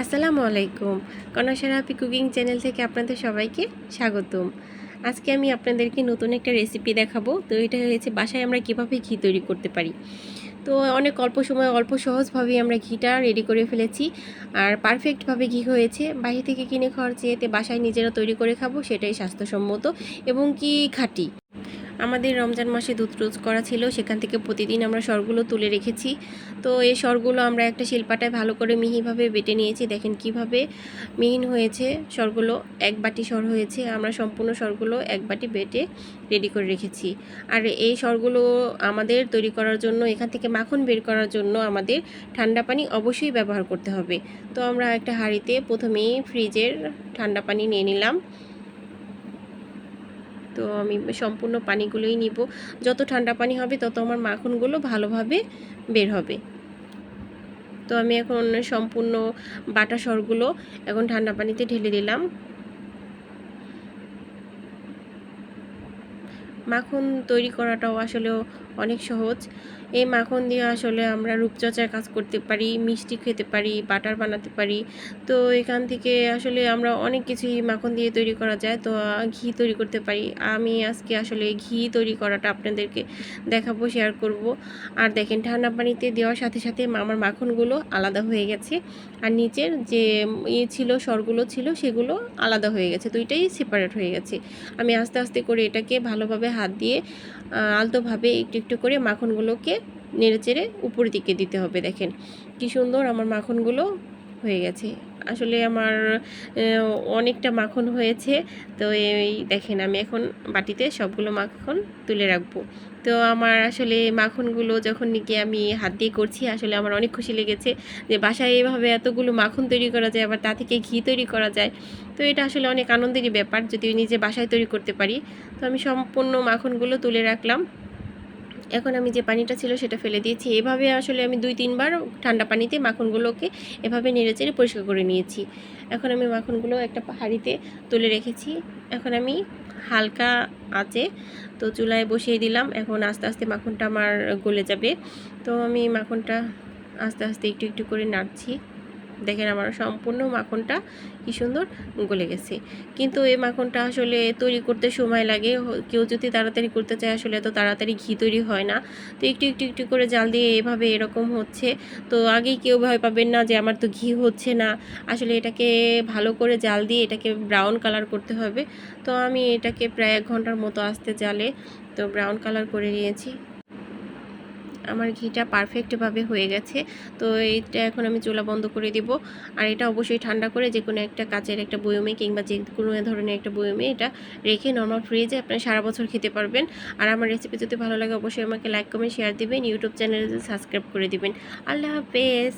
আসসালামু আলাইকুম। Kanak happy cooking channel থেকে আপনাদের সবাইকে স্বাগতম। আজকে আমি আপনাদেরকে নতুন একটা রেসিপি দেখাবো। তো এটা হয়েছে বাসায় আমরা কীভাবে ঘি তৈরি করতে পারি। তো অনেক অল্প সময় অল্প সহজভাবেই আমরা ঘিটা রেডি করে ফেলেছি। আর পারফেক্টভাবে ঘি হয়েছে। বাইরে থেকে কিনে খাওয়ার চেয়েতে বাসায় নিজেরা তৈরি করে খাবো, সেটাই স্বাস্থ্যসম্মত এবং কি খাঁটি। আমাদের রমজান মাসে দুধ রোজ করা ছিল, সেখান থেকে প্রতিদিন আমরা সরগুলো তুলে রেখেছি। তো এই সরগুলো আমরা একটা শিলপাটায় ভালো করে মিহিভাবে বেটে নিয়েছি। দেখেন কিভাবে মিহিন হয়েছে সরগুলো। এক বাটি সর হয়েছে। আমরা সম্পূর্ণ সরগুলো এক বাটি বেটে রেডি করে রেখেছি। আর এই সরগুলো আমাদের তৈরি করার জন্য, এখান থেকে মাখন বের করার জন্য আমাদের ঠান্ডা পানি অবশ্যই ব্যবহার করতে হবে। তো আমরা একটা হাঁড়িতে প্রথমেই ফ্রিজের ঠান্ডা পানি নিয়ে নিলাম। তো আমি সম্পূর্ণ পানিগুলোই নিব। যত ঠান্ডা পানি হবে তত আমার মাখনগুলো ভালোভাবে বের হবে। তো আমি এখন সম্পূর্ণ বাটা সরগুলো এখন ঠান্ডা পানিতে ঢেলে দিলাম। মাখন তৈরি করাটাও আসলেও অনেক সহজ। এই মাখন দিয়ে আসলে আমরা রূপচর্চার কাজ করতে পারি, মিষ্টি খেতে পারি, বাটার বানাতে পারি। তো এখান থেকে আসলে আমরা অনেক কিছুই মাখন দিয়ে তৈরি করা যায়। তো ঘি তৈরি করতে পারি। আমি আজকে আসলে ঘি তৈরি করাটা আপনাদেরকে দেখাবো, শেয়ার করব। আর দেখেন ঠান্ডা পানিতে দেওয়ার সাথে সাথে আমার মাখনগুলো আলাদা হয়ে গেছে। আর নিচের যে ছিল সরগুলো ছিল সেগুলো আলাদা হয়ে গেছে, দুইটাই সেপারেট হয়ে গেছে। আমি আস্তে আস্তে করে এটাকে ভালোভাবে হাত দিয়ে আলতোভাবে একটু একটু করে মাখনগুলোকে নেড়েচেড়ে উপরের দিকে দিতে হবে। দেখেন কি সুন্দর আমার মাখনগুলো হয়ে গেছে। আসলে আমার অনেকটা মাখন হয়েছে। তো এই দেখেন আমি এখন বাটিতে সবগুলো মাখন তুলে রাখবো। তো আমার আসলে মাখনগুলো যখন নাকি আমি হাত দিয়ে করছি, আসলে আমার অনেক খুশি লেগেছে যে বাসায় এইভাবে এতগুলো মাখন তৈরি করা যায়, আবার তা থেকে ঘি তৈরি করা যায়। তো এটা আসলে অনেক আনন্দেরই ব্যাপার যদি নিজে বাসায় তৈরি করতে পারি। তো আমি সম্পূর্ণ মাখনগুলো তুলে রাখলাম। এখন আমি যে পানিটা ছিল সেটা ফেলে দিয়েছি। এভাবে আসলে আমি 2-3 বার ঠান্ডা পানিতে মাখনগুলোকে এভাবে নেড়েচেড়ে পরিষ্কার করে নিয়েছি। এখন আমি মাখনগুলো একটা হাঁড়িতে তুলে রেখেছি। এখন আমি হালকা আঁচে তো চুলায় বসিয়ে দিলাম। এখন আস্তে আস্তে মাখনটা আমার গলে যাবে। তো আমি মাখনটা আস্তে আস্তে একটু একটু করে নাড়ছি। দেখেন আমার সম্পূর্ণ মাখনটা কি সুন্দর গলে গেছে। কিন্তু এই মাখনটা আসলে তৈরি করতে সময় লাগে। কেউ যদি তাড়াতাড়ি করতে চায় আসলে এত তাড়াতাড়ি ঘি তৈরি হয় না। তো একটু একটু একটু করে জাল দিয়ে এভাবে এরকম হচ্ছে। তো আগেই কেউ ভয় পাবেন না যে আমার তো ঘি হচ্ছে না। আসলে এটাকে ভালো করে জাল দিয়ে এটাকে ব্রাউন কালার করতে হবে। তো আমি এটাকে প্রায় 1 ঘন্টার মতো আস্তে জালে তো ব্রাউন কালার করে নিয়েছি। আমার ঘিটা পারফেক্টভাবে হয়ে গেছে। তো এইটা এখন আমি চুলা বন্ধ করে দিব। আর এটা অবশ্যই ঠান্ডা করে যে কোনো একটা কাচের একটা বয়মে কিংবা যে কোনো ধরনের একটা বয়মে এটা রেখে নর্মাল ফ্রিজে আপনারা সারা বছর খেতে পারবেন। আর আমার রেসিপি যদি ভালো লাগে অবশ্যই আমাকে লাইক কমেন্ট শেয়ার দিবেন, ইউটিউব চ্যানেলে সাবস্ক্রাইব করে দিবেন। আল্লাহ হাফেজ।